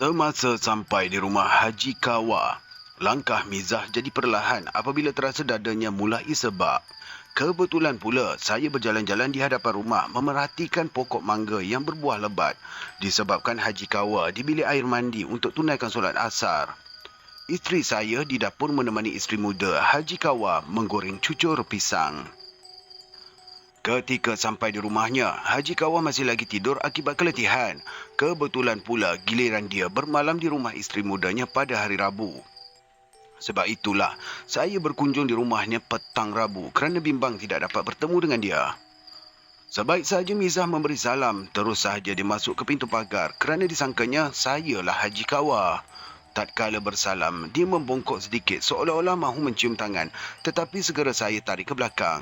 Semasa sampai di rumah Haji Kawa, langkah Mizah jadi perlahan apabila terasa dadanya mulai sebab. Kebetulan pula saya berjalan-jalan di hadapan rumah memerhatikan pokok mangga yang berbuah lebat disebabkan Haji Kawa di bilik air mandi untuk tunaikan solat asar. Isteri saya di dapur menemani isteri muda Haji Kawa menggoreng cucur pisang. Ketika sampai di rumahnya, Haji Kawa masih lagi tidur akibat keletihan. Kebetulan pula giliran dia bermalam di rumah isteri mudanya pada hari Rabu. Sebab itulah, saya berkunjung di rumahnya petang Rabu kerana bimbang tidak dapat bertemu dengan dia. Sebaik sahaja Mizah memberi salam, terus sahaja dia masuk ke pintu pagar kerana disangkanya sayalah Haji Kawa. Tatkala bersalam, dia membongkok sedikit seolah-olah mahu mencium tangan, tetapi segera saya tarik ke belakang.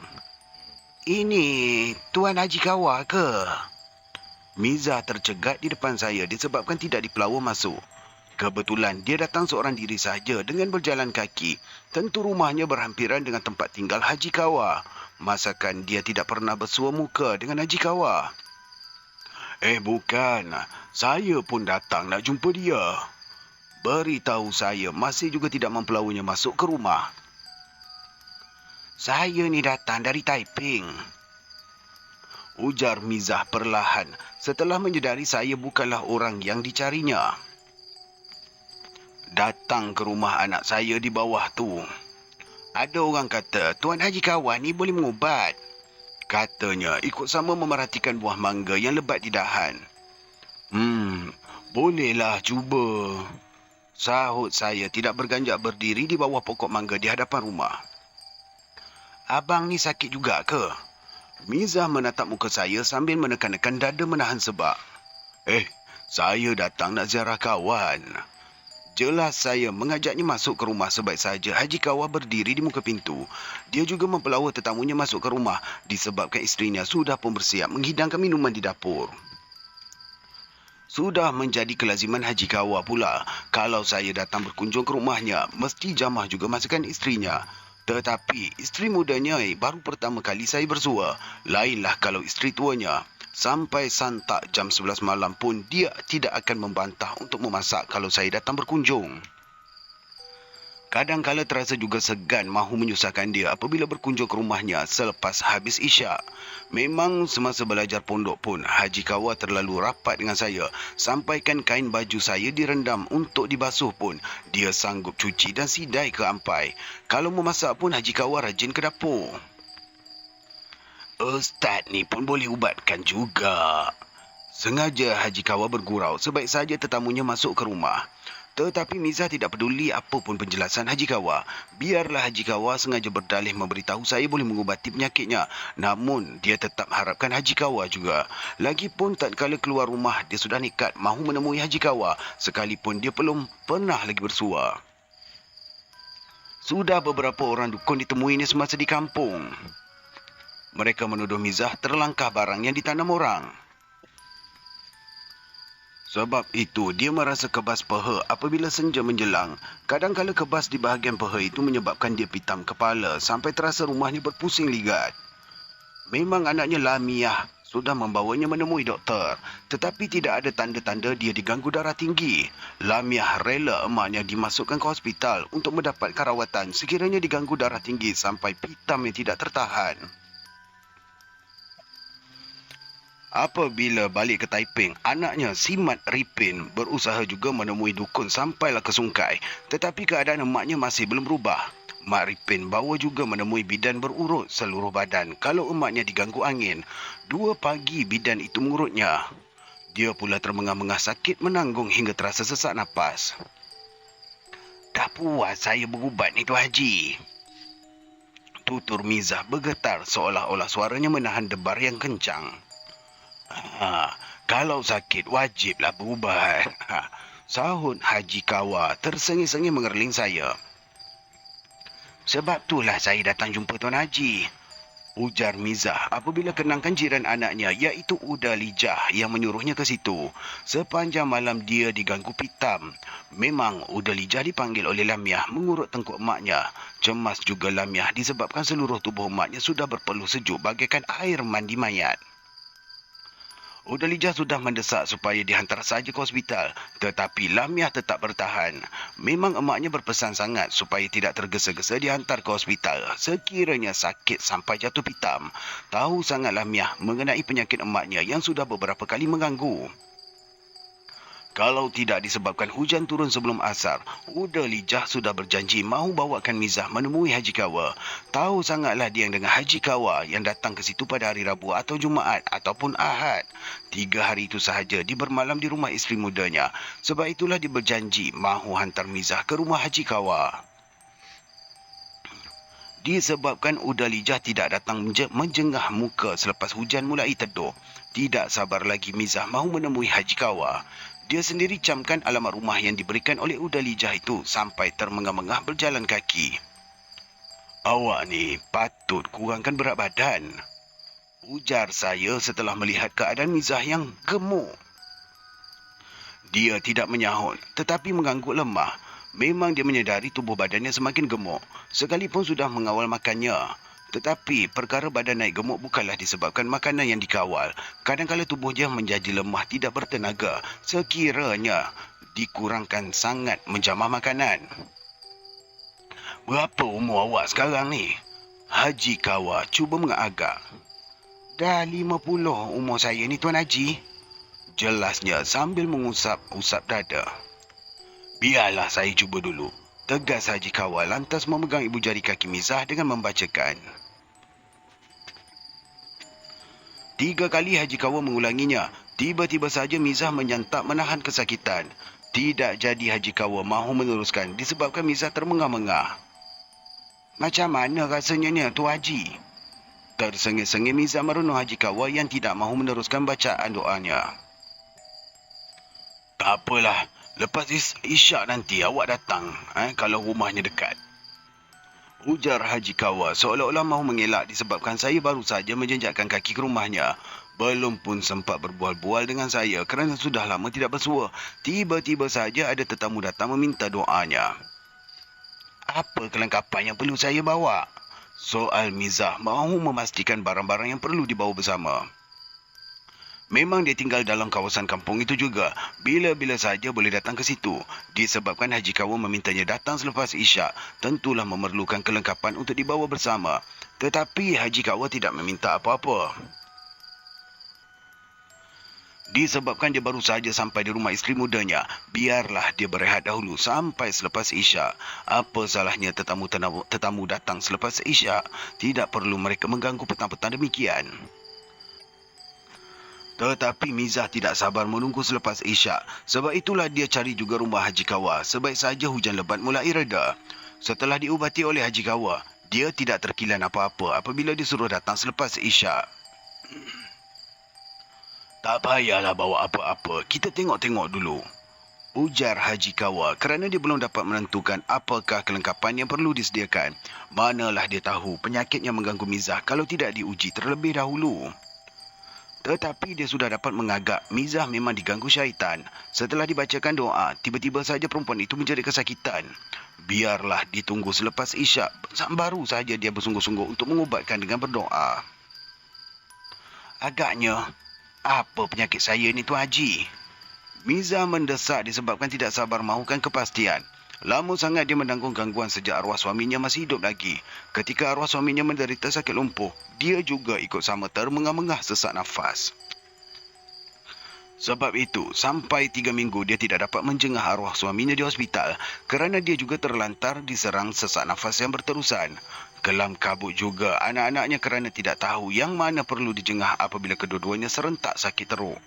"Ini Tuan Haji Kawa ke?" Mizah tercegat di depan saya disebabkan tidak dipelawa masuk. Kebetulan dia datang seorang diri sahaja dengan berjalan kaki. Tentu rumahnya berhampiran dengan tempat tinggal Haji Kawa. Masakan dia tidak pernah bersua muka dengan Haji Kawa. Bukan. Saya pun datang nak jumpa dia. Beritahu saya masih juga tidak mempelawanya masuk ke rumah. "Saya ni datang dari Taiping," ujar Mizah perlahan setelah menyedari saya bukanlah orang yang dicarinya. "Datang ke rumah anak saya di bawah tu. Ada orang kata Tuan Haji Kawan ni boleh mengubat. Katanya ikut sama memerhatikan buah mangga yang lebat di dahan." Bolehlah cuba," sahut saya tidak berganjak berdiri di bawah pokok mangga di hadapan rumah. "Abang ni sakit juga ke?" Mizah menatap muka saya sambil menekan-nekan dada menahan sebab. Saya datang nak ziarah kawan." Jelas saya mengajaknya masuk ke rumah sebaik saja Haji Kawa berdiri di muka pintu. Dia juga mempelawa tetamunya masuk ke rumah disebabkan isterinya sudah pun bersiap menghidangkan minuman di dapur. Sudah menjadi kelaziman Haji Kawa pula. Kalau saya datang berkunjung ke rumahnya, mesti jamah juga masakan isterinya. Tetapi isteri mudanya baru pertama kali saya bersua. Lainlah kalau isteri tuanya. Sampai santak jam 11 malam pun dia tidak akan membantah untuk memasak kalau saya datang berkunjung. Kadang-kala terasa juga segan mahu menyusahkan dia apabila berkunjung ke rumahnya selepas habis isyak. Memang semasa belajar pondok pun Haji Kawa terlalu rapat dengan saya. Sampaikan kain baju saya direndam untuk dibasuh pun dia sanggup cuci dan sidai ke ampai. Kalau memasak pun Haji Kawa rajin ke dapur. "Ustaz ni pun boleh ubatkan juga." Sengaja Haji Kawa bergurau sebaik saja tetamunya masuk ke rumah. Tetapi Mizah tidak peduli apa pun penjelasan Haji Kawa. Biarlah Haji Kawa sengaja berdalih memberitahu saya boleh mengubati penyakitnya. Namun, dia tetap harapkan Haji Kawa juga. Lagipun tatkala keluar rumah, dia sudah nekat mahu menemui Haji Kawa. Sekalipun dia belum pernah lagi bersua. Sudah beberapa orang dukun ditemuinya semasa di kampung. Mereka menuduh Mizah terlangkah barang yang ditanam orang. Sebab itu, dia merasa kebas peha apabila senja menjelang. Kadang-kala kebas di bahagian peha itu menyebabkan dia pitam kepala sampai terasa rumahnya berpusing ligat. Memang anaknya Lamiah sudah membawanya menemui doktor. Tetapi tidak ada tanda-tanda dia diganggu darah tinggi. Lamiah rela emaknya dimasukkan ke hospital untuk mendapatkan rawatan sekiranya diganggu darah tinggi sampai pitam yang tidak tertahan. Apabila balik ke Taiping, anaknya si Mat Ripin berusaha juga menemui dukun sampailah ke Sungkai. Tetapi keadaan emaknya masih belum berubah. Mat Ripin bawa juga menemui bidan berurut seluruh badan kalau emaknya diganggu angin. 2 pagi bidan itu mengurutnya. Dia pula termengah-mengah sakit menanggung hingga terasa sesak napas. "Dah puas saya berubat ni Tuan Haji," tutur Mizah bergetar seolah-olah suaranya menahan debar yang kencang. "Kalau sakit wajiblah berubat," sahut Haji Kawa tersengih-sengih mengerling saya. "Sebab itulah saya datang jumpa Tuan Haji," ujar Mizah apabila kenangkan jiran anaknya iaitu Uda Lijah yang menyuruhnya ke situ. Sepanjang malam dia diganggu pitam. Memang Uda Lijah dipanggil oleh Lamiah mengurut tengkuk emaknya. Cemas juga Lamiah disebabkan seluruh tubuh emaknya sudah berpeluh sejuk bagaikan air mandi mayat. Udalijah sudah mendesak supaya dihantar saja ke hospital, tetapi Lamiah tetap bertahan. Memang emaknya berpesan sangat supaya tidak tergesa-gesa dihantar ke hospital sekiranya sakit sampai jatuh pitam. Tahu sangat Lamiah mengenai penyakit emaknya yang sudah beberapa kali mengganggu. Kalau tidak disebabkan hujan turun sebelum asar, Udalijah sudah berjanji mahu bawakan Mizah menemui Haji Kawa. Tahu sangatlah dia dengan Haji Kawa yang datang ke situ pada hari Rabu atau Jumaat ataupun Ahad. 3 hari itu sahaja dia bermalam di rumah isteri mudanya. Sebab itulah dia berjanji mahu hantar Mizah ke rumah Haji Kawa. Disebabkan Udalijah tidak datang menjengah muka selepas hujan mulai teduh, tidak sabar lagi Mizah mahu menemui Haji Kawa. Dia sendiri camkan alamat rumah yang diberikan oleh Udalijah itu sampai termengah-mengah berjalan kaki. Awak ni patut kurangkan berat badan, ujar saya setelah melihat keadaan Mizah yang gemuk. Dia tidak menyahut tetapi mengangguk lemah. Memang dia menyedari tubuh badannya semakin gemuk sekalipun sudah mengawal makannya. Tetapi perkara badan naik gemuk bukanlah disebabkan makanan yang dikawal. Kadang-kadang tubuh dia menjadi lemah tidak bertenaga sekiranya dikurangkan sangat menjamah makanan. Berapa umur awak sekarang ni? Haji Kawa cuba mengagak. Dah 50 umur saya ni Tuan Haji, jelasnya sambil mengusap-usap dada. Biarlah saya cuba dulu, tegas Haji Kawa lantas memegang ibu jari kaki Mizah dengan membacakan. 3 kali Haji Kawa mengulanginya. Tiba-tiba saja Mizah menyantap menahan kesakitan. Tidak jadi Haji Kawa mahu meneruskan disebabkan Mizah termengah-mengah. Macam mana rasanya ni Tuan Haji? Tersengih-sengih Mizah merenung Haji Kawa yang tidak mahu meneruskan bacaan doanya. Tak apalah, lepas isyak nanti awak datang kalau rumahnya dekat, ujar Haji Kawa seolah-olah mahu mengelak disebabkan saya baru saja menjenjakkan kaki ke rumahnya. Belum pun sempat berbual-bual dengan saya kerana sudah lama tidak bersua. Tiba-tiba saja ada tetamu datang meminta doanya. Apa kelengkapan yang perlu saya bawa? Soal Mizah mahu memastikan barang-barang yang perlu dibawa bersama. Memang dia tinggal dalam kawasan kampung itu juga. Bila-bila saja boleh datang ke situ. Disebabkan Haji Kawa memintanya datang selepas isyak, tentulah memerlukan kelengkapan untuk dibawa bersama. Tetapi Haji Kawa tidak meminta apa-apa. Disebabkan dia baru saja sampai di rumah isteri mudanya, biarlah dia berehat dahulu sampai selepas isyak. Apa salahnya tetamu datang selepas isyak? Tidak perlu mereka mengganggu petang-petang demikian. Tetapi Mizah tidak sabar menunggu selepas isyak. Sebab itulah dia cari juga rumah Haji Kawa. Sebaik saja hujan lebat mulai reda. Setelah diubati oleh Haji Kawa, dia tidak terkilan apa-apa apabila disuruh datang selepas isyak. Tak payahlah bawa apa-apa, kita tengok-tengok dulu, ujar Haji Kawa kerana dia belum dapat menentukan apakah kelengkapan yang perlu disediakan. Manalah dia tahu penyakit yang mengganggu Mizah kalau tidak diuji terlebih dahulu. Tetapi dia sudah dapat mengagak Mizah memang diganggu syaitan. Setelah dibacakan doa, tiba-tiba saja perempuan itu menjadi kesakitan. Biarlah ditunggu selepas isyak, baru saja dia bersungguh-sungguh untuk mengubatkan dengan berdoa. Agaknya, apa penyakit saya ni Tuan Haji? Mizah mendesak disebabkan tidak sabar mahukan kepastian. Lama sangat dia menanggung gangguan sejak arwah suaminya masih hidup lagi. Ketika arwah suaminya menderita sakit lumpuh, dia juga ikut sama termengah-mengah sesak nafas. Sebab itu, sampai 3 minggu dia tidak dapat menjengah arwah suaminya di hospital kerana dia juga terlantar diserang sesak nafas yang berterusan. Kelam kabut juga anak-anaknya kerana tidak tahu yang mana perlu dijengah apabila kedua-duanya serentak sakit teruk.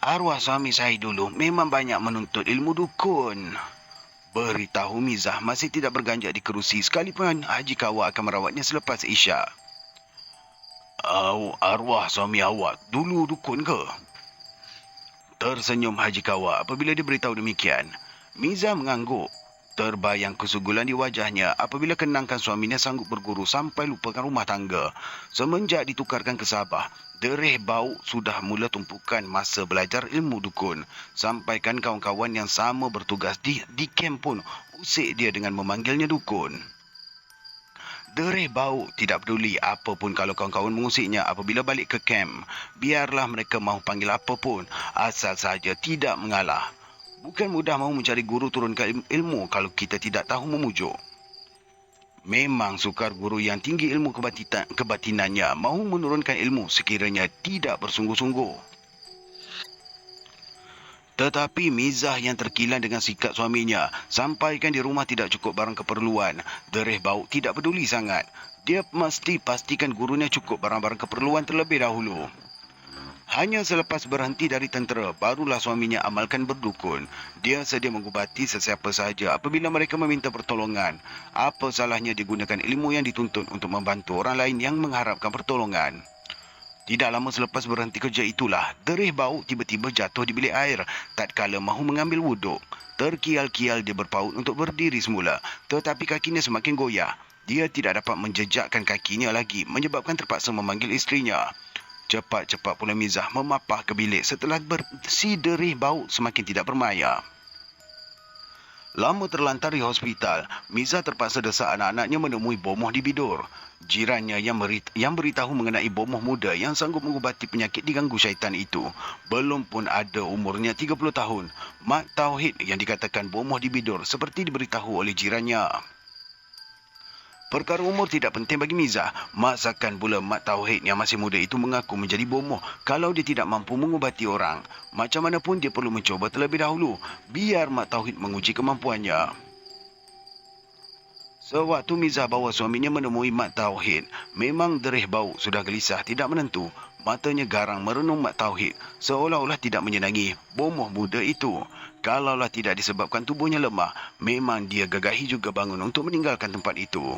Arwah suami saya dulu memang banyak menuntut ilmu dukun, beritahu Mizah masih tidak berganjak di kerusi sekalipun Haji Kawa akan merawatnya selepas isyak. Arwah suami awak dulu dukun ke? Tersenyum Haji Kawa apabila diberitahu demikian. Mizah mengangguk. Terbayang kesugulan di wajahnya apabila kenangkan suaminya sanggup berguru sampai lupakan rumah tangga. Semenjak ditukarkan ke Sabah, derih bau sudah mula tumpukan masa belajar ilmu dukun. Sampaikan kawan-kawan yang sama bertugas di kem pun usik dia dengan memanggilnya dukun. Derih bau, tidak peduli apa pun kalau kawan-kawan mengusiknya apabila balik ke kamp. Biarlah mereka mahu panggil apa pun, asal saja tidak mengalah. Bukan mudah mahu mencari guru turunkan ilmu kalau kita tidak tahu memujuk. Memang sukar guru yang tinggi ilmu kebatinannya mahu menurunkan ilmu sekiranya tidak bersungguh-sungguh. Tetapi Mizah yang terkilan dengan sikap suaminya, sampaikan di rumah tidak cukup barang keperluan. Derih bau tidak peduli sangat. Dia mesti pastikan gurunya cukup barang-barang keperluan terlebih dahulu. Hanya selepas berhenti dari tentera, barulah suaminya amalkan berdukun. Dia sedia mengubati sesiapa sahaja apabila mereka meminta pertolongan. Apa salahnya digunakan ilmu yang dituntut untuk membantu orang lain yang mengharapkan pertolongan? Tidak lama selepas berhenti kerja itulah, derih bau tiba-tiba jatuh di bilik air tatkala mahu mengambil wuduk. Terkial-kial dia berpaut untuk berdiri semula, tetapi kakinya semakin goyah. Dia tidak dapat menjejakkan kakinya lagi, menyebabkan terpaksa memanggil isterinya. Cepat-cepat pula Mizah memapah ke bilik setelah si derih bau semakin tidak bermaya. Lama terlantar di hospital, Mizah terpaksa desak anak-anaknya menemui bomoh di bidur. Jirannya yang beritahu mengenai bomoh muda yang sanggup mengubati penyakit diganggu syaitan itu. Belum pun ada umurnya 30 tahun. Mak Tauhid yang dikatakan bomoh di bidur seperti diberitahu oleh jirannya. Perkara umur tidak penting bagi Mizah. Masakan pula Mak Tauhid yang masih muda itu mengaku menjadi bomoh kalau dia tidak mampu mengubati orang. Macam mana pun dia perlu mencoba terlebih dahulu. Biar Mak Tauhid menguji kemampuannya. Sewaktu Mizah bawa suaminya menemui Mak Tauhid, memang derih bau sudah gelisah tidak menentu. Matanya garang merenung Mak Tauhid, seolah-olah tidak menyenangi bomoh muda itu. Kalaulah tidak disebabkan tubuhnya lemah, memang dia gagahi juga bangun untuk meninggalkan tempat itu.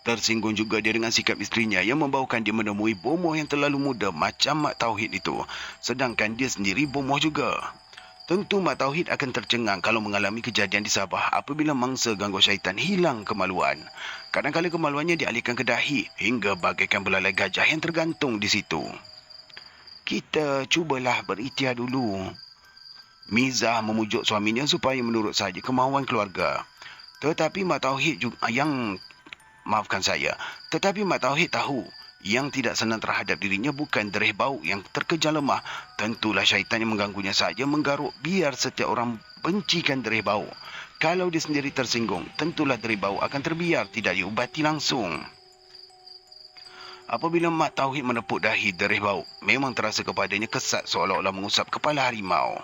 Tersinggung juga dia dengan sikap isterinya yang membawakan dia menemui bomoh yang terlalu muda macam Mak Tauhid itu. Sedangkan dia sendiri bomoh juga. Tentu Mak Tauhid akan tercengang kalau mengalami kejadian di Sabah apabila mangsa gangguan syaitan hilang kemaluan. Kadang-kadang kemaluannya dialihkan ke dahi hingga bagaikan belalai gajah yang tergantung di situ. Kita cubalah berikhtiar dulu. Mizah memujuk suaminya supaya menurut saja kemahuan keluarga. Tetapi Mak Tauhid Mak Tauhid tahu yang tidak senang terhadap dirinya bukan derih bau yang terkejar lemah. Tentulah syaitan yang mengganggunya saja menggaruk biar setiap orang bencikan derih bau. Kalau dia sendiri tersinggung, tentulah derih bau akan terbiar tidak diubati langsung. Apabila Mak Tauhid menepuk dahi derih bau, memang terasa kepadanya kesat seolah-olah mengusap kepala harimau.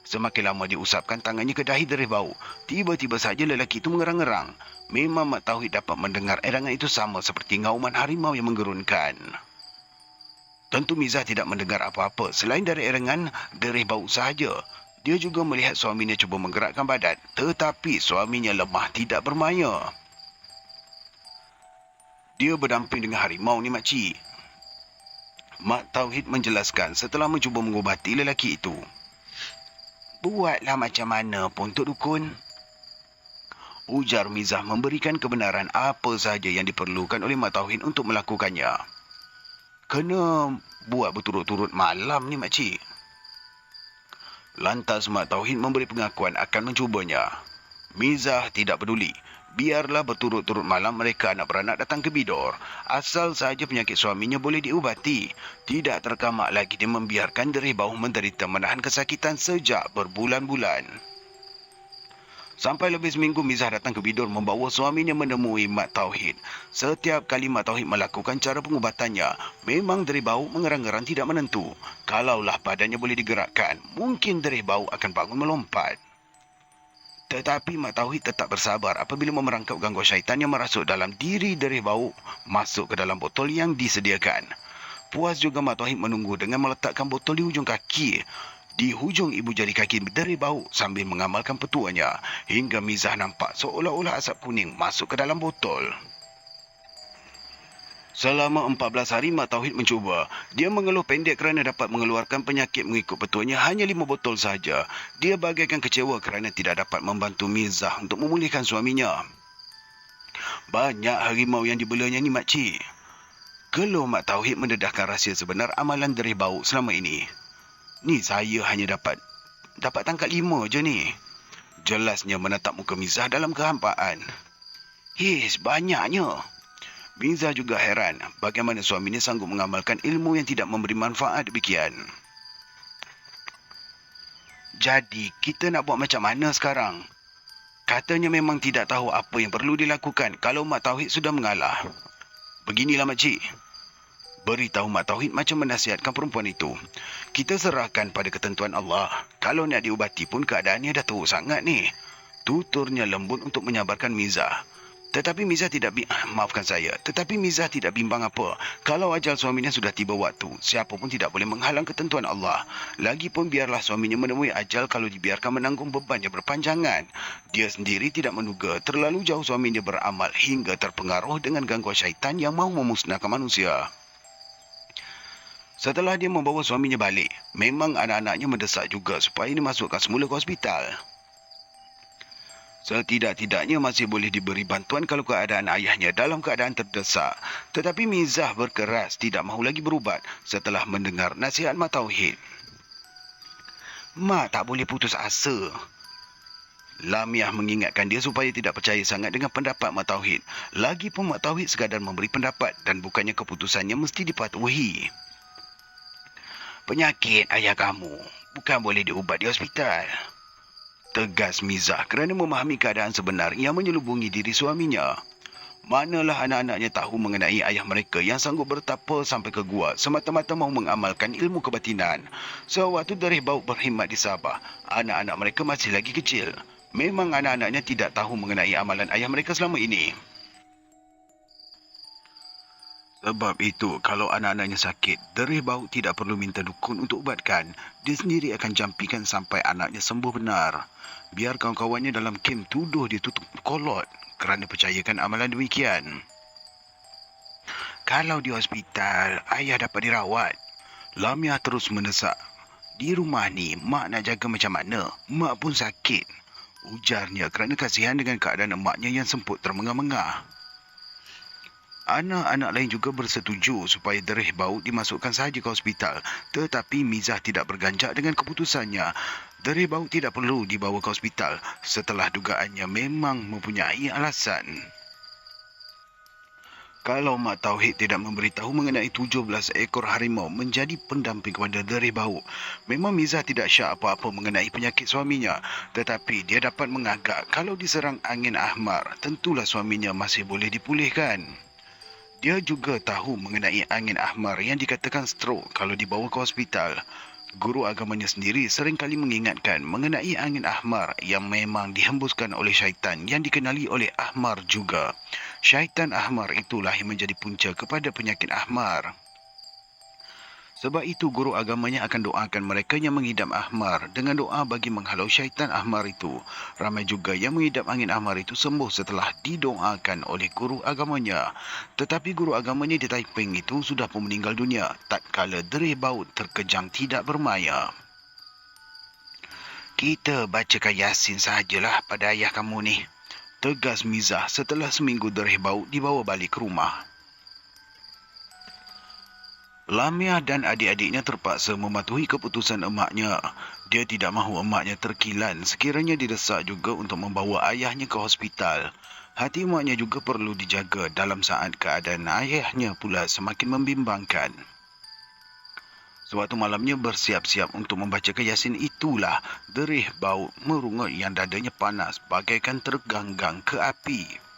Semakin lama diusapkan tangannya ke dahi derih bau, tiba-tiba saja lelaki itu mengerang-ngerang. Memang Mak Tauhid dapat mendengar erangan itu sama seperti ngauman harimau yang menggerunkan. Tentu Mizah tidak mendengar apa-apa selain dari erangan derih bau sahaja. Dia juga melihat suaminya cuba menggerakkan badan, tetapi suaminya lemah tidak bermaya. Dia berdamping dengan harimau ni makcik. Mak Tauhid menjelaskan setelah mencuba mengubati lelaki itu. Buatlah macam mana pun Tok Dukun. Ujar Mizah memberikan kebenaran apa sahaja yang diperlukan oleh Mak Tauhid untuk melakukannya. Kena buat berturut-turut malam ni makcik. Lantas Mak Tauhid memberi pengakuan akan mencubanya. Mizah tidak peduli. Biarlah berturut-turut malam mereka anak beranak datang ke bidor. Asal saja penyakit suaminya boleh diubati. Tidak terkamak lagi dia membiarkan derih bau menderita menahan kesakitan sejak berbulan-bulan. Sampai lebih seminggu Mizah datang ke bidor membawa suaminya menemui Mak Tauhid. Setiap kali Mak Tauhid melakukan cara pengubatannya, memang derih bau mengerang-gerang tidak menentu. Kalaulah badannya boleh digerakkan, mungkin derih bau akan bangun melompat. Tetapi Mak Tauhid tetap bersabar apabila memerangkap gangguan syaitan yang merasuk dalam diri derih bau masuk ke dalam botol yang disediakan. Puas juga Mak Tauhid menunggu dengan meletakkan botol di hujung kaki. Di hujung ibu jari kaki derih bau sambil mengamalkan petuanya hingga Mizah nampak seolah-olah asap kuning masuk ke dalam botol. Selama 14 hari Mak Tauhid mencuba. Dia mengeluh pendek kerana dapat mengeluarkan penyakit mengikut petuanya hanya 5 botol saja. Dia bagaikan kecewa kerana tidak dapat membantu Mizah untuk memulihkan suaminya. Banyak harimau yang dibelanya ni makcik. Keluh Mak Tauhid mendedahkan rahsia sebenar amalan derih bau selama ini. Ni saya hanya dapat tangkap 5 je ni. Jelasnya menatap muka Mizah dalam kehampaan. Banyaknya. Miza juga heran bagaimana suaminya sanggup mengamalkan ilmu yang tidak memberi manfaat demikian. Jadi, kita nak buat macam mana sekarang? Katanya memang tidak tahu apa yang perlu dilakukan kalau Mak Tauhid sudah mengalah. Beginilah makcik. Beritahu Mak Tauhid macam menasihatkan perempuan itu. Kita serahkan pada ketentuan Allah. Kalau nak diubati pun keadaannya dah teruk sangat ni. Tuturnya lembut untuk menyabarkan Miza. Tetapi Miza tidak bimbang apa. Kalau ajal suaminya sudah tiba waktu, siapa pun tidak boleh menghalang ketentuan Allah. Lagipun biarlah suaminya menemui ajal kalau dibiarkan menanggung beban yang berpanjangan. Dia sendiri tidak menduga terlalu jauh suaminya beramal hingga terpengaruh dengan gangguan syaitan yang mahu memusnahkan manusia. Setelah dia membawa suaminya balik, memang anak-anaknya mendesak juga supaya dimasukkan semula ke hospital. Setidak-tidaknya masih boleh diberi bantuan kalau keadaan ayahnya dalam keadaan terdesak. Tetapi Mizah berkeras tidak mahu lagi berubat setelah mendengar nasihat Mak Tauhid. Mak tak boleh putus asa. Lamiah mengingatkan dia supaya tidak percaya sangat dengan pendapat Mak Tauhid. Lagipun Mak Tauhid sekadar memberi pendapat dan bukannya keputusannya mesti dipatuhi. Penyakit ayah kamu bukan boleh diubat di hospital. Tegas Mizah kerana memahami keadaan sebenar yang menyelubungi diri suaminya. Manalah anak-anaknya tahu mengenai ayah mereka yang sanggup bertapa sampai ke gua semata-mata mahu mengamalkan ilmu kebatinan. Sewaktu Derih Bauk berkhidmat di Sabah, anak-anak mereka masih lagi kecil. Memang anak-anaknya tidak tahu mengenai amalan ayah mereka selama ini. Sebab itu, kalau anak-anaknya sakit, Derih Bauk tidak perlu minta dukun untuk ubatkan. Dia sendiri akan jampikan sampai anaknya sembuh benar. Biar kawan-kawannya dalam kem tuduh dia tutup kolot kerana percayakan amalan demikian. Kalau di hospital, ayah dapat dirawat. Lamia terus mendesak. Di rumah ni, mak nak jaga macam mana? Mak pun sakit. Ujarnya kerana kasihan dengan keadaan emaknya yang semput termengah-mengah. Anak-anak lain juga bersetuju supaya Derih Bauk dimasukkan sahaja ke hospital. Tetapi Mizah tidak berganjak dengan keputusannya. Derih Bauk tidak perlu dibawa ke hospital setelah dugaannya memang mempunyai alasan. Kalau Mak Tauhid tidak memberitahu mengenai 17 ekor harimau menjadi pendamping kepada Derih Bauk, memang Mizah tidak syak apa-apa mengenai penyakit suaminya. Tetapi dia dapat mengagak kalau diserang angin ahmar, tentulah suaminya masih boleh dipulihkan. Dia juga tahu mengenai angin ahmar yang dikatakan stroke kalau dibawa ke hospital. Guru agamanya sendiri seringkali mengingatkan mengenai angin ahmar yang memang dihembuskan oleh syaitan yang dikenali oleh ahmar juga. Syaitan ahmar itulah yang menjadi punca kepada penyakit ahmar. Sebab itu guru agamanya akan doakan mereka yang mengidap ahmar dengan doa bagi menghalau syaitan ahmar itu. Ramai juga yang mengidap angin ahmar itu sembuh setelah didoakan oleh guru agamanya. Tetapi guru agamanya di Taiping itu sudah pun meninggal dunia tatkala Derih Bauk terkejang tidak bermaya. Kita bacakan Yasin sahajalah pada ayah kamu ni. Tegas Mizah setelah seminggu Derih Bauk dibawa balik ke rumah. Lamia dan adik-adiknya terpaksa mematuhi keputusan emaknya. Dia tidak mahu emaknya terkilan sekiranya didesak juga untuk membawa ayahnya ke hospital. Hati emaknya juga perlu dijaga dalam saat keadaan ayahnya pula semakin membimbangkan. Suatu malamnya bersiap-siap untuk membacakan Yasin itulah Derih Bauk merungut yang dadanya panas bagaikan terganggang ke api.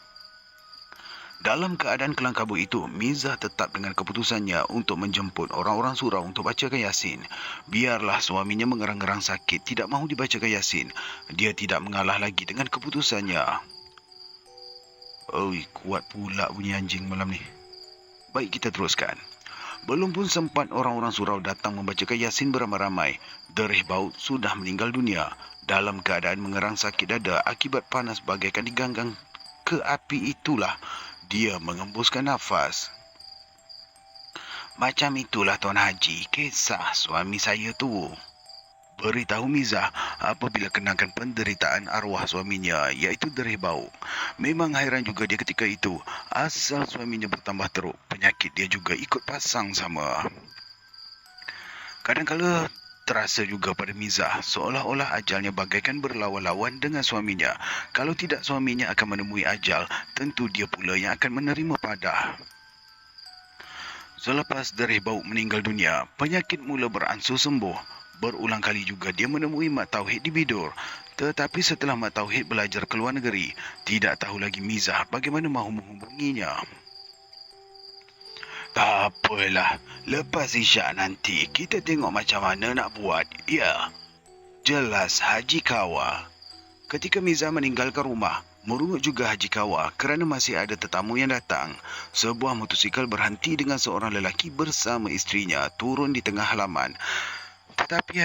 Dalam keadaan kelang kabut itu, Mizah tetap dengan keputusannya untuk menjemput orang-orang surau untuk bacakan Yasin. Biarlah suaminya mengerang-gerang sakit, tidak mahu dibacakan Yasin. Dia tidak mengalah lagi dengan keputusannya. Oi, kuat pula bunyi anjing malam ni. Baik, kita teruskan. Belum pun sempat orang-orang surau datang membacakan Yasin beramai-ramai, Derih Bauk sudah meninggal dunia dalam keadaan mengerang sakit dada akibat panas bagaikan diganggang ke api itulah. Dia mengembuskan nafas. Macam itulah Tuan Haji, kisah suami saya tu. Beritahu Mizah apabila kenangkan penderitaan arwah suaminya iaitu Derih Bauk. Memang hairan juga dia ketika itu. Asal suaminya bertambah teruk, penyakit dia juga ikut pasang sama. Kadang-kala Terasa juga pada Mizah, seolah-olah ajalnya bagaikan berlawan-lawan dengan suaminya. Kalau tidak, suaminya akan menemui ajal, tentu dia pula yang akan menerima padah. Selepas derih bau meninggal dunia, penyakit mula beransur sembuh. Berulang kali juga dia menemui Mak Tauhid di bidur. Tetapi setelah Mak Tauhid belajar ke luar negeri, tidak tahu lagi Mizah bagaimana mahu menghubunginya. Tak apalah, lepas isyak nanti kita tengok macam mana nak buat. Ya, jelas Haji Kawa. Ketika Miza meninggalkan rumah, merungut juga Haji Kawa kerana masih ada tetamu yang datang. Sebuah motosikal berhenti dengan seorang lelaki bersama isterinya turun di tengah halaman. Tetapi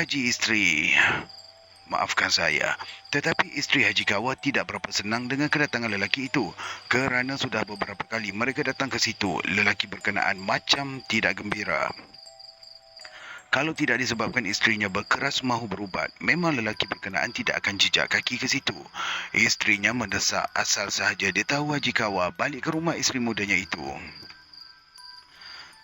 isteri Haji Kawa tidak berapa senang dengan kedatangan lelaki itu kerana sudah beberapa kali mereka datang ke situ. Lelaki berkenaan macam tidak gembira. Kalau tidak disebabkan isterinya berkeras mahu berubat, memang lelaki berkenaan tidak akan jejak kaki ke situ. Isterinya mendesak asal sahaja dia tahu Haji Kawa balik ke rumah isteri mudanya itu.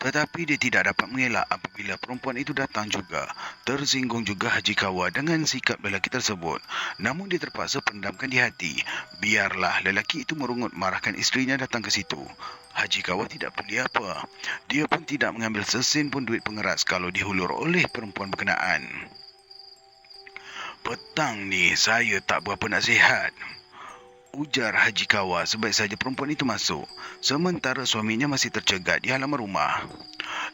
Tetapi dia tidak dapat mengelak apabila perempuan itu datang juga. Tersinggung juga Haji Kawa dengan sikap lelaki tersebut. Namun dia terpaksa pendamkan di hati. Biarlah lelaki itu merungut marahkan isterinya datang ke situ. Haji Kawa tidak peduli apa. Dia pun tidak mengambil sesen pun duit pengeras kalau dihulur oleh perempuan berkenaan. Petang ni saya tak berapa nak sihat, ujar Haji Kawa sebaik saja perempuan itu masuk. Sementara suaminya masih tercegat di halaman rumah.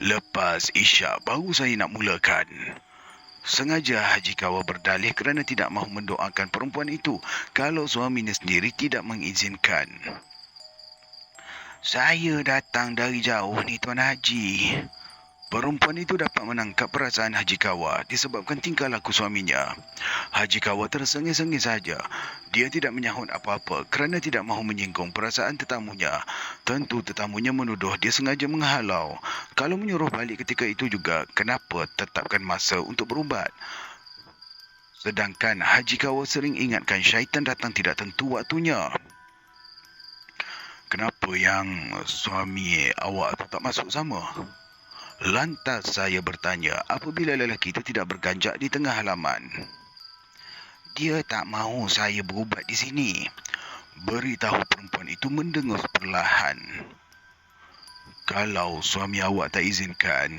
Lepas isyak baru saya nak mulakan. Sengaja Haji Kawa berdalih kerana tidak mahu mendoakan perempuan itu kalau suaminya sendiri tidak mengizinkan. Saya datang dari jauh ni Tuan Haji. Perempuan itu dapat menangkap perasaan Haji Kawa disebabkan tingkah laku suaminya. Haji Kawa tersengih-sengih saja. Dia tidak menyahut apa-apa kerana tidak mahu menyinggung perasaan tetamunya. Tentu tetamunya menuduh dia sengaja menghalau. Kalau menyuruh balik ketika itu juga, kenapa tetapkan masa untuk berubat? Sedangkan Haji Kawa sering ingatkan syaitan datang tidak tentu waktunya. Kenapa yang suami awak tak masuk sama? Lantas saya bertanya apabila lelaki itu tidak berganjak di tengah halaman. Dia tak mahu saya berubat di sini, beritahu perempuan itu mendengus perlahan. Kalau suami awak tak izinkan,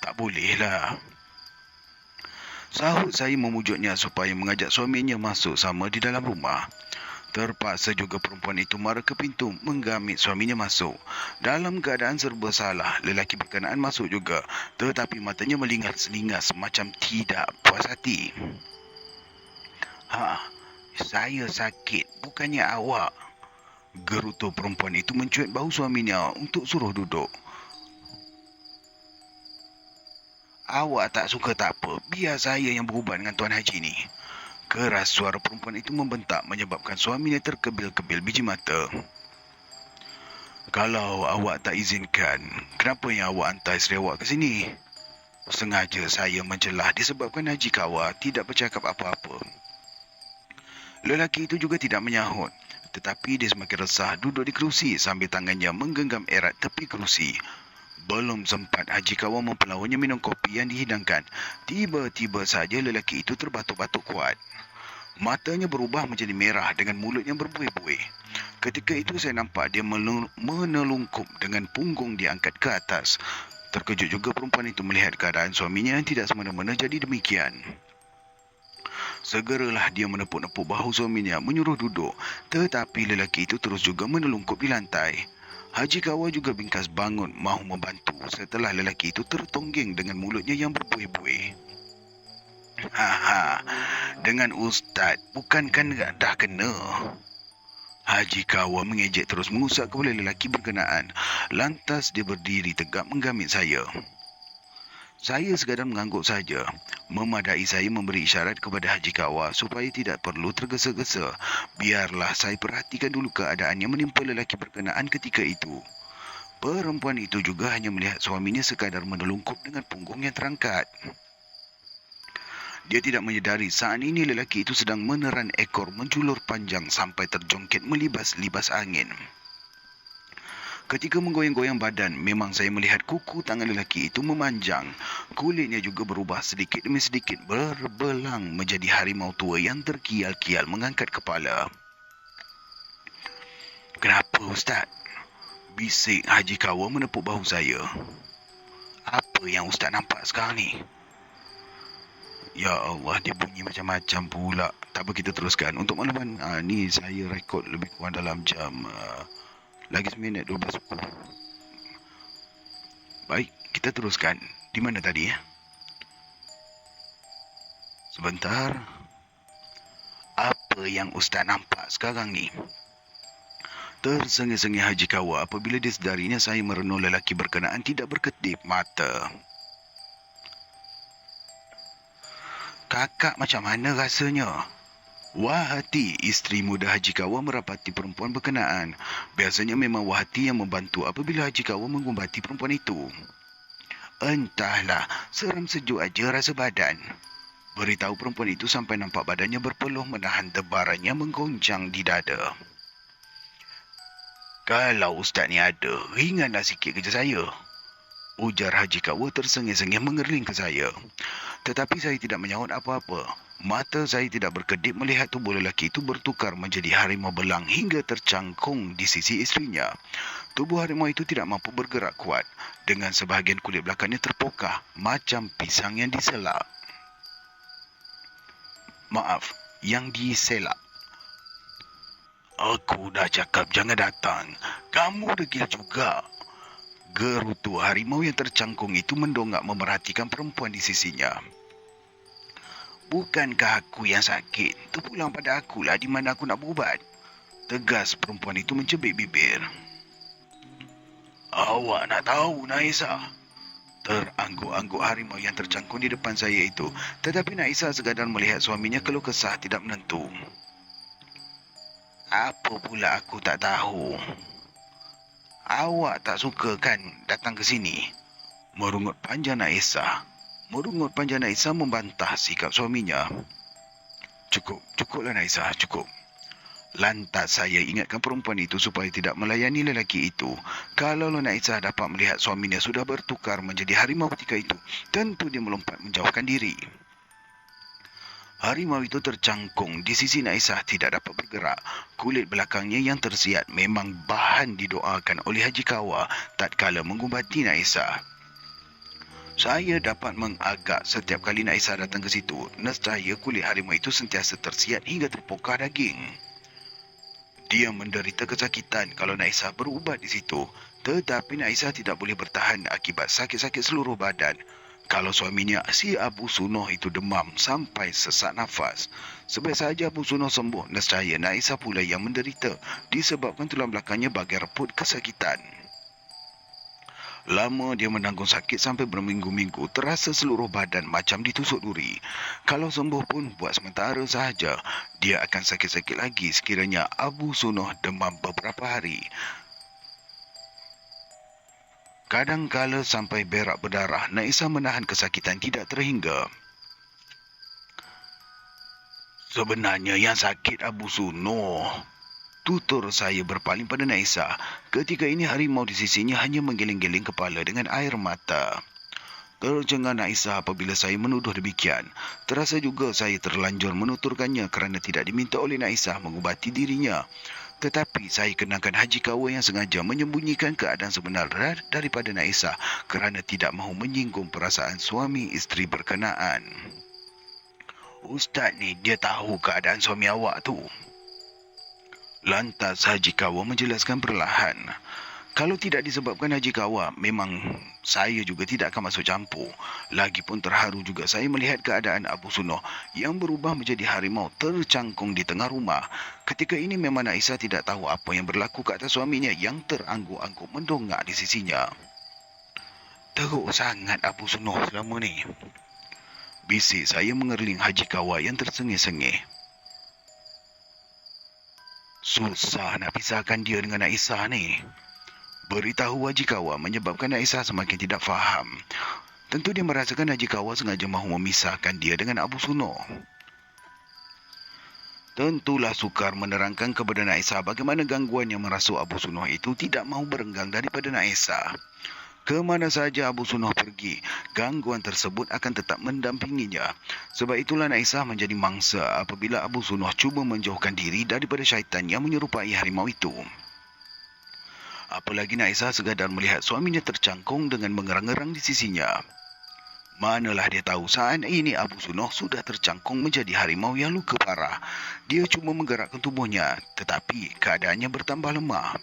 tak bolehlah. Sahut saya memujuknya supaya mengajak suaminya masuk sama di dalam rumah. Terpaksa juga perempuan itu marah ke pintu menggamit suaminya masuk. Dalam keadaan serba salah, lelaki berkenaan masuk juga. Tetapi matanya melingas-lingas macam tidak puas hati. Saya sakit, bukannya awak. Gerutu perempuan itu mencuit bahu suaminya untuk suruh duduk. Awak tak suka tak apa, biar saya yang berubat dengan Tuan Haji ni. Keras suara perempuan itu membentak menyebabkan suaminya terkebil-kebil biji mata. Kalau awak tak izinkan, kenapa yang awak hantar isteri awak ke sini? Sengaja saya mencelah disebabkan Haji Kawa tidak bercakap apa-apa. Lelaki itu juga tidak menyahut, tetapi dia semakin resah duduk di kerusi sambil tangannya menggenggam erat tepi kerusi. Belum sempat Haji Kawa mempelawannya minum kopi yang dihidangkan, tiba-tiba saja lelaki itu terbatuk-batuk kuat. Matanya berubah menjadi merah dengan mulutnya berbuih-buih. Ketika itu saya nampak dia menelungkup dengan punggung diangkat ke atas. Terkejut juga perempuan itu melihat keadaan suaminya yang tidak semena-mena jadi demikian. Segeralah dia menepuk-nepuk bahu suaminya menyuruh duduk, tetapi lelaki itu terus juga menelungkup di lantai. Haji Kawa juga bingkas bangun mahu membantu setelah lelaki itu tertonggeng dengan mulutnya yang berbuih-buih. Dengan ustaz, bukankan dah kena? Haji Kawa mengejek terus mengusap kepala lelaki berkenaan. Lantas dia berdiri tegak menggamit saya. Saya sekadar mengangguk saja. Memadai saya memberi isyarat kepada Haji Kawa supaya tidak perlu tergesa-gesa. Biarlah saya perhatikan dulu keadaan yang menimpa lelaki berkenaan ketika itu. Perempuan itu juga hanya melihat suaminya sekadar menelungkup dengan punggung yang terangkat. Dia tidak menyedari saat ini lelaki itu sedang meneran ekor menjulur panjang sampai terjongkit melibas-libas angin. Ketika menggoyang-goyang badan, memang saya melihat kuku tangan lelaki itu memanjang. Kulitnya juga berubah sedikit demi sedikit berbelang menjadi harimau tua yang terkial-kial mengangkat kepala. "Kenapa, Ustaz?" bisik Haji Kawa menepuk bahu saya. "Apa yang Ustaz nampak sekarang ni?" Ya Allah, dia bunyi macam-macam pula. Tak apa, kita teruskan. Untuk makluman, ni saya rekod lebih kurang dalam jam lagi 1 minit 12 suku. Baik, kita teruskan. Di mana tadi ya? Sebentar. Apa yang Ustaz nampak sekarang ni? Tersengih-sengih Haji Kawa apabila disedarinya saya merenung lelaki berkenaan tidak berkedip mata. "Kakak macam mana rasanya?" Wahati, isteri muda Haji Kawa merapati perempuan berkenaan. Biasanya memang Wahati yang membantu apabila Haji Kawa mengumbati perempuan itu. "Entahlah, seram sejuk aja rasa badan," beritahu perempuan itu sampai nampak badannya berpeluh menahan debaran yang menggoncang di dada. "Kalau Ustaz ni ada, ringanlah sikit kerja saya," ujar Haji Kawa tersengih-sengih mengerling ke saya. Tetapi saya tidak menyahut apa-apa. Mata saya tidak berkedip melihat tubuh lelaki itu bertukar menjadi harimau belang hingga tercangkung di sisi isterinya. Tubuh harimau itu tidak mampu bergerak kuat, dengan sebahagian kulit belakangnya terpokah macam pisang yang diselak. Maaf, yang diselak. "Aku dah cakap jangan datang. Kamu degil juga," gerutu harimau yang tercangkung itu mendongak memerhatikan perempuan di sisinya. "Bukankah aku yang sakit? Terpulang pada akulah di mana aku nak berubat," tegas perempuan itu mencebik bibir. "Awak nak tahu, Naisa?" Terangguk-angguk harimau yang tercangkung di depan saya itu. Tetapi Naisa sekadar melihat suaminya keluh kesah tidak menentu. "Apa pula aku tak tahu? Awak tak suka kan datang ke sini?" merungut panjang Naisa. Merungut panjang Naisa membantah sikap suaminya. Cukuplah Naisa, cukup." Lantas saya ingatkan perempuan itu supaya tidak melayani lelaki itu. Kalau Naisa dapat melihat suaminya sudah bertukar menjadi harimau ketika itu, tentu dia melompat menjauhkan diri. Harimau itu tercangkung di sisi Naisa tidak dapat bergerak. Kulit belakangnya yang tersiat memang bahan didoakan oleh Haji Kawa tatkala mengumbati Naisa. Saya dapat mengagak setiap kali Naisa datang ke situ. Nescaya kulit harimau itu sentiasa tersiat hingga terpokah daging. Dia menderita kesakitan kalau Naisa berubat di situ. Tetapi Naisa tidak boleh bertahan akibat sakit-sakit seluruh badan. Kalau suaminya si Abu Sunoh itu demam sampai sesak nafas. Sebaik saja Abu Sunoh sembuh, nescaya Naisa pula yang menderita disebabkan tulang belakangnya bagai reput kesakitan. Lama dia menanggung sakit sampai berminggu-minggu, terasa seluruh badan macam ditusuk duri. Kalau sembuh pun buat sementara sahaja. Dia akan sakit-sakit lagi sekiranya Abu Sunoh demam beberapa hari. Kadang-kala sampai berak berdarah, Naisa menahan kesakitan tidak terhingga. "Sebenarnya yang sakit Abu Sunoh," tutur saya berpaling pada Naisa. Ketika ini harimau di sisinya hanya menggeleng-geleng kepala dengan air mata. Tercengang Naisa apabila saya menuduh demikian. Terasa juga saya terlanjur menuturkannya kerana tidak diminta oleh Naisa mengubati dirinya. Tetapi saya kenangkan Haji Kawa yang sengaja menyembunyikan keadaan sebenar daripada Naisa kerana tidak mahu menyinggung perasaan suami isteri berkenaan. "Ustaz ni dia tahu keadaan suami awak tu?" Lantas Haji Kawa menjelaskan perlahan. Kalau tidak disebabkan Haji Kawa, memang saya juga tidak akan masuk campur. Lagipun terharu juga saya melihat keadaan Abu Sunoh yang berubah menjadi harimau tercangkung di tengah rumah. Ketika ini memang Naisa tidak tahu apa yang berlaku ke atas suaminya yang terangguk-angguk mendongak di sisinya. "Teruk sangat Abu Sunoh selama ni," bisik saya mengerling Haji Kawa yang tersengih-sengih. "Susah nak pisahkan dia dengan Naisa ni," beritahu Haji Kawa menyebabkan Naisa semakin tidak faham. Tentu dia merasakan Haji Kawa sengaja mahu memisahkan dia dengan Abu Sunoh. Tentulah sukar menerangkan kepada Naisah bagaimana gangguan yang merasuk Abu Sunoh itu tidak mahu berenggang daripada Naisah. Kemana saja Abu Sunoh pergi, gangguan tersebut akan tetap mendampinginya. Sebab itulah Naisah menjadi mangsa apabila Abu Sunoh cuba menjauhkan diri daripada syaitan yang menyerupai harimau itu. Apalagi Naisah sekadar melihat suaminya tercangkung dengan mengerang-erang di sisinya. Manalah dia tahu saat ini Abu Sunoh sudah tercangkung menjadi harimau yang luka parah. Dia cuma menggerakkan tubuhnya, tetapi keadaannya bertambah lemah.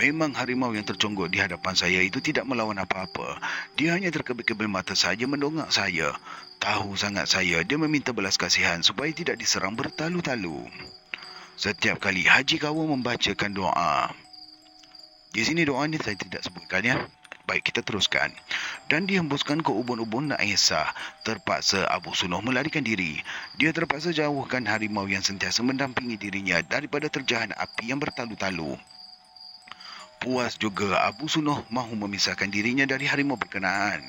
Memang harimau yang terconggok di hadapan saya itu tidak melawan apa-apa. Dia hanya terkebil-kebil mata saja mendongak saya. Tahu sangat saya, dia meminta belas kasihan supaya tidak diserang bertalu-talu. Setiap kali Haji Kawa membacakan doa. Di sini doa ini saya tidak sebutkan ya. Baik, kita teruskan. Dan dihembuskan ke ubun-ubun Naisah. Terpaksa Abu Sunoh melarikan diri. Dia terpaksa jauhkan harimau yang sentiasa mendampingi dirinya daripada terjahan api yang bertalu-talu. Puas juga Abu Sunoh mahu memisahkan dirinya dari harimau berkenaan.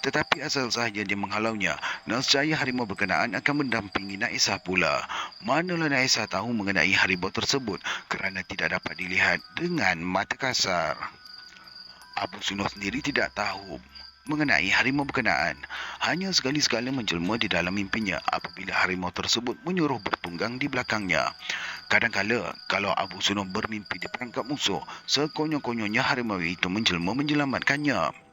Tetapi asal sahaja dia menghalaunya, nescaya harimau berkenaan akan mendampingi Naisah pula. Manalah Naisah tahu mengenai harimau tersebut kerana tidak dapat dilihat dengan mata kasar. Abu Sunoh sendiri tidak tahu mengenai harimau berkenaan. Hanya sekali-sekala menjelma di dalam mimpinya apabila harimau tersebut menyuruh bertunggang di belakangnya. Kadang-kala, kalau Abu Sunoh bermimpi di perangkap musuh, sekonyong-konyongnya harimau itu menjelma menyelamatkannya.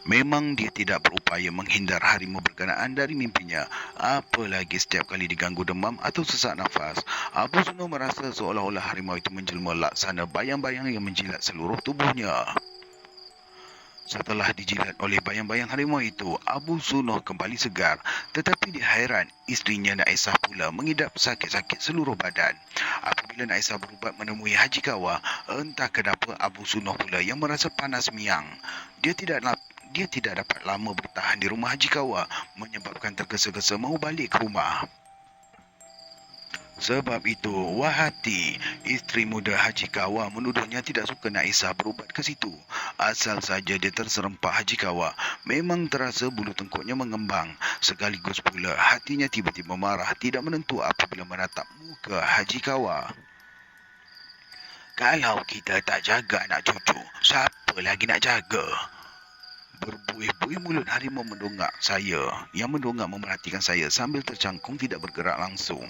Memang dia tidak berupaya menghindar harimau berkenaan dari mimpinya. Apalagi setiap kali diganggu demam atau sesak nafas, Abu Sunoh merasa seolah-olah harimau itu menjelma laksana bayang-bayang yang menjilat seluruh tubuhnya. Setelah dijilat oleh bayang-bayang harimau itu, Abu Sunoh kembali segar. Tetapi dia hairan, isterinya Naisah pula mengidap sakit-sakit seluruh badan. Apabila Naisah berubat menemui Haji Kawa, entah kenapa Abu Sunoh pula yang merasa panas miang. Dia tidak dapat lama bertahan di rumah Haji Kawa, menyebabkan tergesa-gesa mahu balik ke rumah. Sebab itu, Wahati, isteri muda Haji Kawa, menuduhnya tidak suka Naisah berubat ke situ. Asal saja dia terserempak Haji Kawa, memang terasa bulu tengkuknya mengembang. Sekaligus pula hatinya tiba-tiba marah, tidak menentu apabila menatap muka Haji Kawa. Kalau kita tak jaga anak cucu, siapa lagi nak jaga? Berbuih-buih mulut harimau mendongak saya, yang mendongak memerhatikan saya sambil tercangkung tidak bergerak langsung.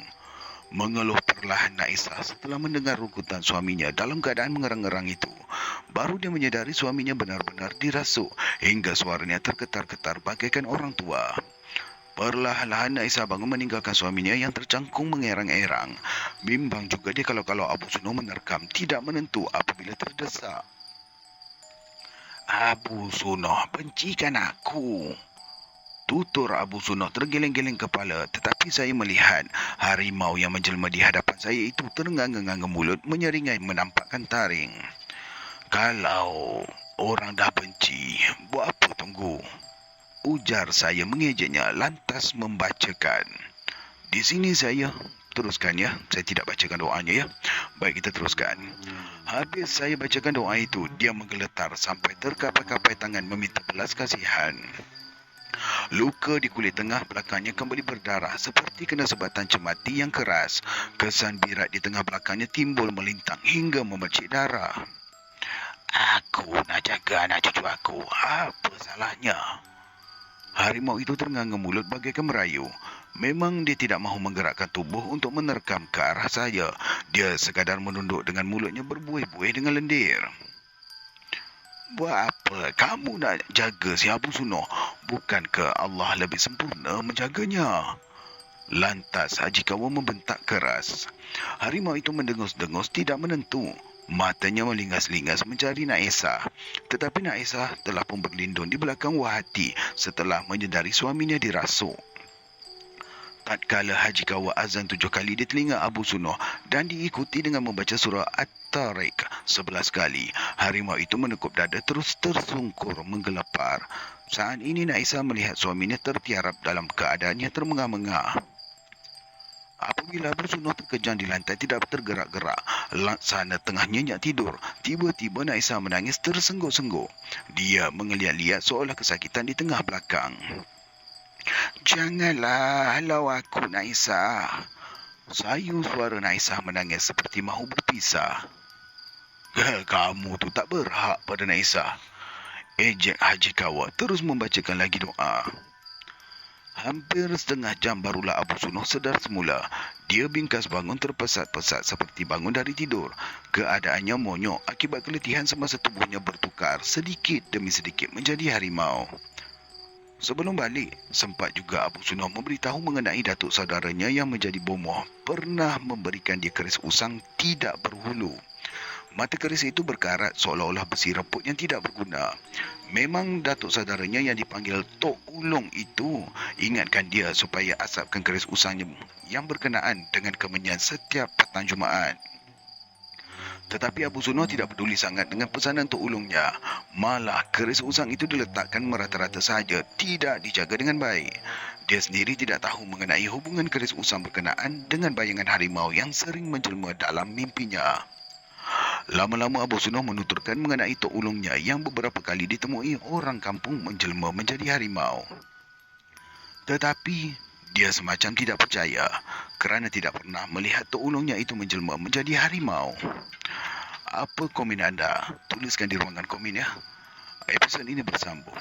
Mengeluh perlahan Naisah setelah mendengar rukutan suaminya dalam keadaan mengerang-ngerang itu. Baru dia menyadari suaminya benar-benar dirasuk hingga suaranya tergetar-getar bagaikan orang tua. Perlahan-lahan Naisah bangun meninggalkan suaminya yang tercangkung mengerang-erang. Bimbang juga dia kalau Abu Sunoh menerkam, tidak menentu apabila terdesak. Abu Sunoh, bencikan aku. Tutur Abu Sunoh tergeleng-geleng kepala, tetapi saya melihat harimau yang menjelma di hadapan saya itu terengang-engang mulut menyeringai menampakkan taring. Kalau orang dah benci, buat apa tunggu? Ujar saya mengejeknya lantas membacakan. Di sini saya teruskan ya, saya tidak bacakan doanya ya. Baik, kita teruskan. Habis saya bacakan doa itu, dia menggeletar sampai terkapai-kapai tangan meminta belas kasihan. Luka di kulit tengah belakangnya kembali berdarah seperti kena sebatan cemati yang keras. Kesan birat di tengah belakangnya timbul melintang hingga memercik darah. Aku nak jaga anak cucu aku. Apa salahnya? Harimau itu terenganga mulut bagaikan merayu. Memang dia tidak mahu menggerakkan tubuh untuk menerkam ke arah saya. Dia sekadar menunduk dengan mulutnya berbuih-buih dengan lendir. Buat apa kamu nak jaga si Abu Sunoh? Bukankah Allah lebih sempurna menjaganya? Lantas Haji Kawa membentak keras. Harimau itu mendengus-dengus tidak menentu. Matanya melingas-lingas mencari Naisah. Tetapi Naisah telah pun berlindung di belakang Wahati setelah menyedari suaminya dirasuk. Tatkala Haji Kawa azan 7 kali di telinga Abu Sunoh dan diikuti dengan membaca surah At-Tariq 11 kali, harimau itu menekuk dada terus tersungkur menggelepar. Saat ini Naisah melihat suaminya tertiarap dalam keadaannya termengah-mengah. Apabila Abu Sunoh terkejang di lantai tidak tergerak-gerak, laksana tengah nyenyak tidur, tiba-tiba Naisah menangis tersengguk-sengguk. Dia mengeliat-liat seolah kesakitan di tengah belakang. Janganlah halau aku, Naisah. Sayu suara Naisah menangis seperti mahu berpisah. Kamu tu tak berhak pada Naisah. Ejek Haji Kawa terus membacakan lagi doa. Hampir setengah jam barulah Abu Sunoh sedar semula. Dia bingkas bangun terpesat-pesat seperti bangun dari tidur. Keadaannya monyok akibat keletihan semasa tubuhnya bertukar sedikit demi sedikit menjadi harimau. Sebelum balik, sempat juga Abu Sunoh memberitahu mengenai datuk saudaranya yang menjadi bomoh pernah memberikan dia keris usang tidak berhulu. Mata keris itu berkarat seolah-olah besi reput yang tidak berguna. Memang datuk saudaranya yang dipanggil Tok Ulung itu ingatkan dia supaya asapkan keris usangnya yang berkenaan dengan kemenyan setiap petang Jumaat. Tetapi Abu Sunoh tidak peduli sangat dengan pesanan Tok Ulungnya. Malah keris usang itu diletakkan merata-rata sahaja, tidak dijaga dengan baik. Dia sendiri tidak tahu mengenai hubungan keris usang berkenaan dengan bayangan harimau yang sering menjelma dalam mimpinya. Lama-lama Abu Sunoh menuturkan mengenai Tok Ulungnya yang beberapa kali ditemui orang kampung menjelma menjadi harimau. Tetapi dia semacam tidak percaya kerana tidak pernah melihat Tok Ulungnya itu menjelma menjadi harimau. Apa komen anda? Tuliskan di ruangan komen ya. Episod ini bersambung.